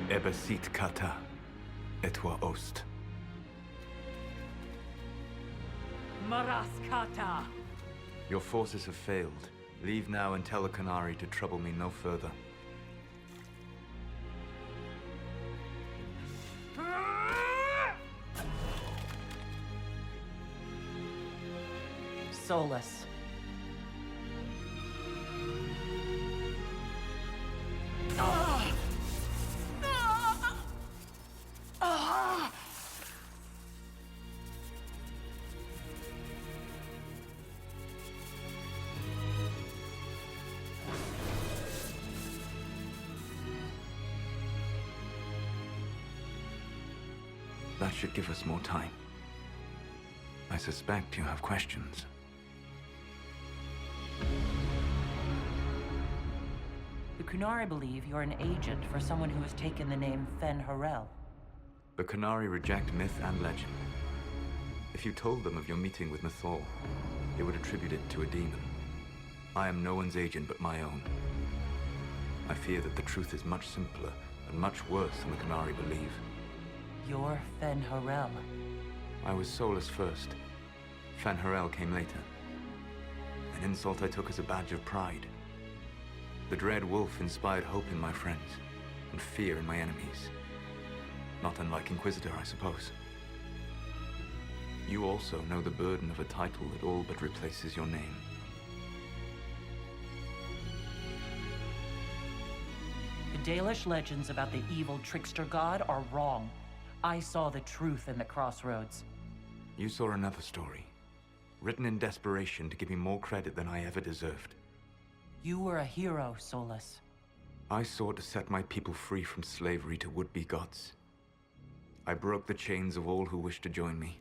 Ebasit kata, etwa ost. Maraskata! Your forces have failed. Leave now and tell the Qunari to trouble me no further. Solas. That should give us more time. I suspect you have questions. The Qunari believe you're an agent for someone who has taken the name Fen Harel. The Qunari reject myth and legend. If you told them of your meeting with Mythal, they would attribute it to a demon. I am no one's agent but my own. I fear that the truth is much simpler and much worse than the Qunari believe. You're Fen Harel. I was Solas first. Fen Harel came later. An insult I took as a badge of pride. The Dread Wolf inspired hope in my friends, and fear in my enemies. Not unlike Inquisitor, I suppose. You also know the burden of a title that all but replaces your name. The Dalish legends about the evil trickster god are wrong. I saw the truth in the crossroads. You saw another story, written in desperation to give me more credit than I ever deserved. You were a hero, Solas. I sought to set my people free from slavery to would-be gods. I broke the chains of all who wished to join me.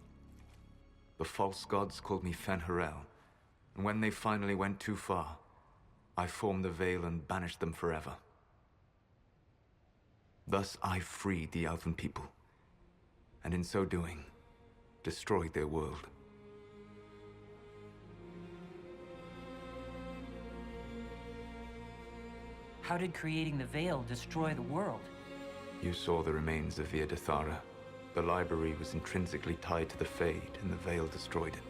The false gods called me Fen Harel, and when they finally went too far, I formed the Veil and banished them forever. Thus I freed the Elven people, and in so doing, destroyed their world. How did creating the Veil destroy the world? You saw the remains of Via de Thara. The library was intrinsically tied to the Fade, and the Veil destroyed it.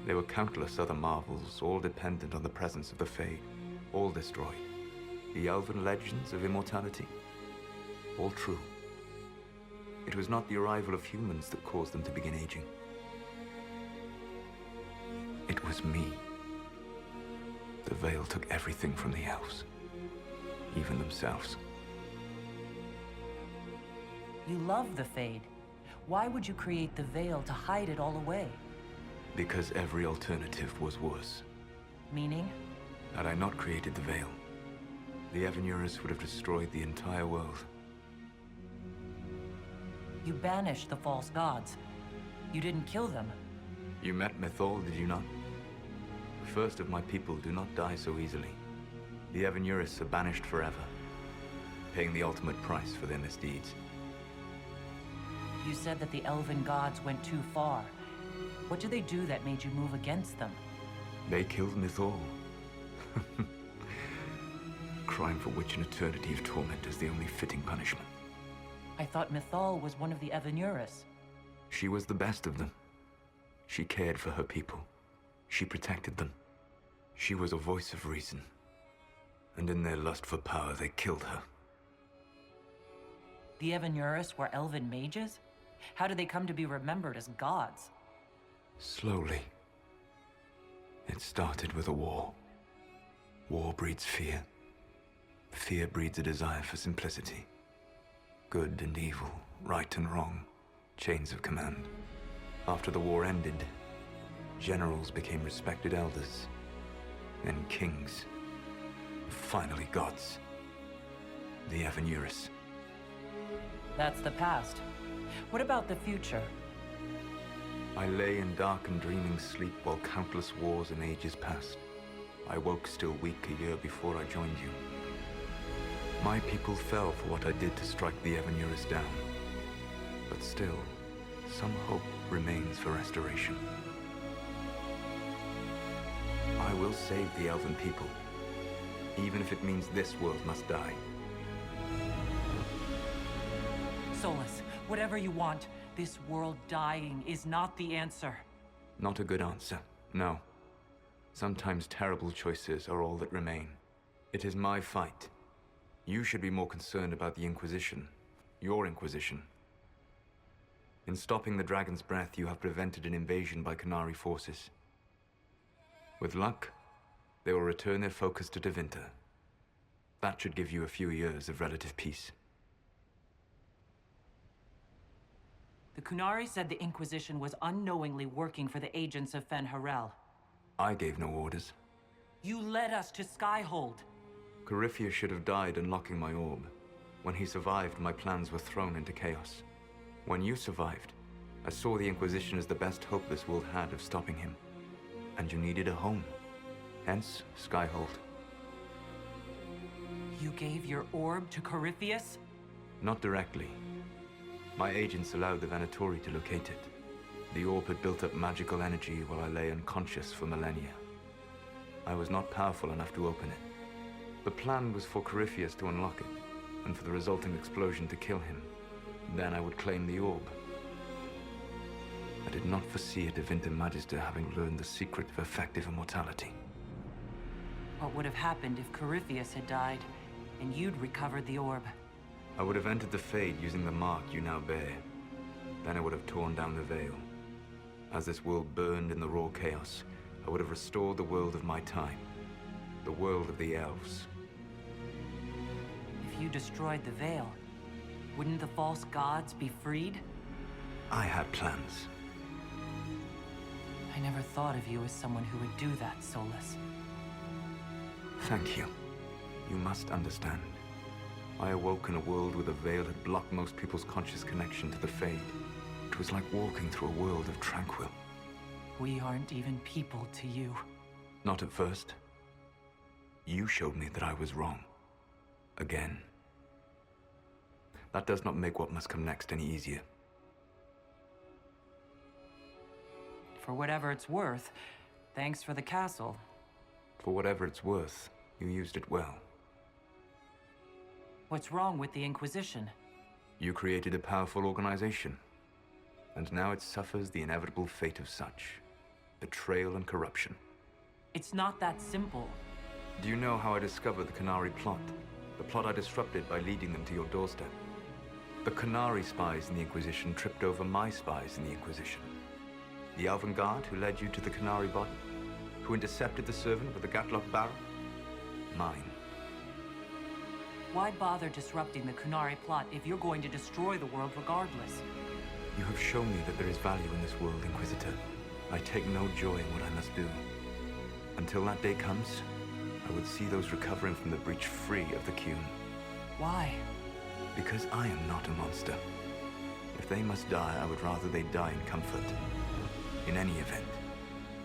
There were countless other marvels, all dependent on the presence of the Fade, all destroyed. The Elven legends of immortality, all true. It was not the arrival of humans that caused them to begin aging. It was me. The Veil took everything from the elves, even themselves. You love the Fade. Why would you create the Veil to hide it all away? Because every alternative was worse. Meaning? Had I not created the Veil, the Evanurus would have destroyed the entire world. You banished the false gods. You didn't kill them. You met Mythal, did you not? First of my people do not die so easily. The Evanurus are banished forever, paying the ultimate price for their misdeeds. You said that the Elven gods went too far. What did they do that made you move against them? They killed Mythal. Crime for which an eternity of torment is the only fitting punishment. I thought Mythal was one of the Evanurus. She was the best of them. She cared for her people. She protected them. She was a voice of reason. And in their lust for power, they killed her. The Evanurus were elven mages? How did they come to be remembered as gods? Slowly. It started with a war. War breeds fear. Fear breeds a desire for simplicity. Good and evil, right and wrong, chains of command. After the war ended, generals became respected elders, then kings, finally gods. The Evanurus. That's the past. What about the future? I lay in dark and dreaming sleep while countless wars and ages passed. I woke still weak a year before I joined you. My people fell for what I did to strike the Evanurus down. But still, some hope remains for restoration. I will save the Elven people, even if it means this world must die. Solus, whatever you want, this world dying is not the answer. Not a good answer, no. Sometimes terrible choices are all that remain. It is my fight. You should be more concerned about the Inquisition. Your Inquisition. In stopping the Dragon's Breath, you have prevented an invasion by Qunari forces. With luck, they will return their focus to Tevinter. That should give you a few years of relative peace. The Qunari said the Inquisition was unknowingly working for the agents of Fen'Harel. I gave no orders. You led us to Skyhold. Corypheus should have died unlocking my orb. When he survived, my plans were thrown into chaos. When you survived, I saw the Inquisition as the best hope this world had of stopping him. And you needed a home. Hence, Skyhold. You gave your orb to Corypheus? Not directly. My agents allowed the Venatori to locate it. The orb had built up magical energy while I lay unconscious for millennia. I was not powerful enough to open it. The plan was for Corypheus to unlock it, and for the resulting explosion to kill him. Then I would claim the orb. I did not foresee a Tevinter Magister having learned the secret of effective immortality. What would have happened if Corypheus had died, and you'd recovered the orb? I would have entered the Fade using the mark you now bear. Then I would have torn down the veil. As this world burned in the raw chaos, I would have restored the world of my time. The world of the elves. If you destroyed the veil, wouldn't the false gods be freed? I had plans. I never thought of you as someone who would do that, Solus. Thank you. You must understand. I awoke in a world where the veil had blocked most people's conscious connection to the Fade. It was like walking through a world of tranquil. We aren't even people to you. Not at first. You showed me that I was wrong. Again. That does not make what must come next any easier. For whatever it's worth, thanks for the castle. For whatever it's worth, you used it well. What's wrong with the Inquisition? You created a powerful organization, and now it suffers the inevitable fate of such. Betrayal and corruption. It's not that simple. Do you know how I discovered the Qunari plot? The plot I disrupted by leading them to your doorstep. The Qunari spies in the Inquisition tripped over my spies in the Inquisition. The Elven Guard who led you to the Qunari body? Who intercepted the servant with the Gatlock barrel? Mine. Why bother disrupting the Qunari plot if you're going to destroy the world regardless? You have shown me that there is value in this world, Inquisitor. I take no joy in what I must do. Until that day comes, I would see those recovering from the breach free of the Qun. Why? Because I am not a monster. If they must die, I would rather they die in comfort. In any event,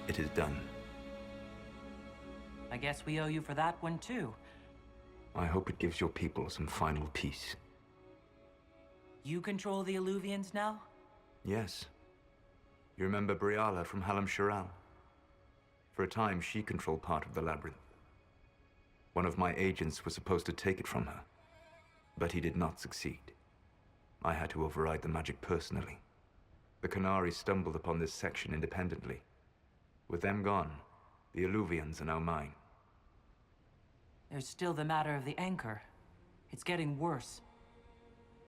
it is done. I guess we owe you for that one too. I hope it gives your people some final peace. You control the Eluvians now? Yes. You remember Briala from Halam Shiral? For a time, she controlled part of the labyrinth. One of my agents was supposed to take it from her, but he did not succeed. I had to override the magic personally. The Qunari stumbled upon this section independently. With them gone, the Eluvians are now mine. There's still the matter of the anchor. It's getting worse.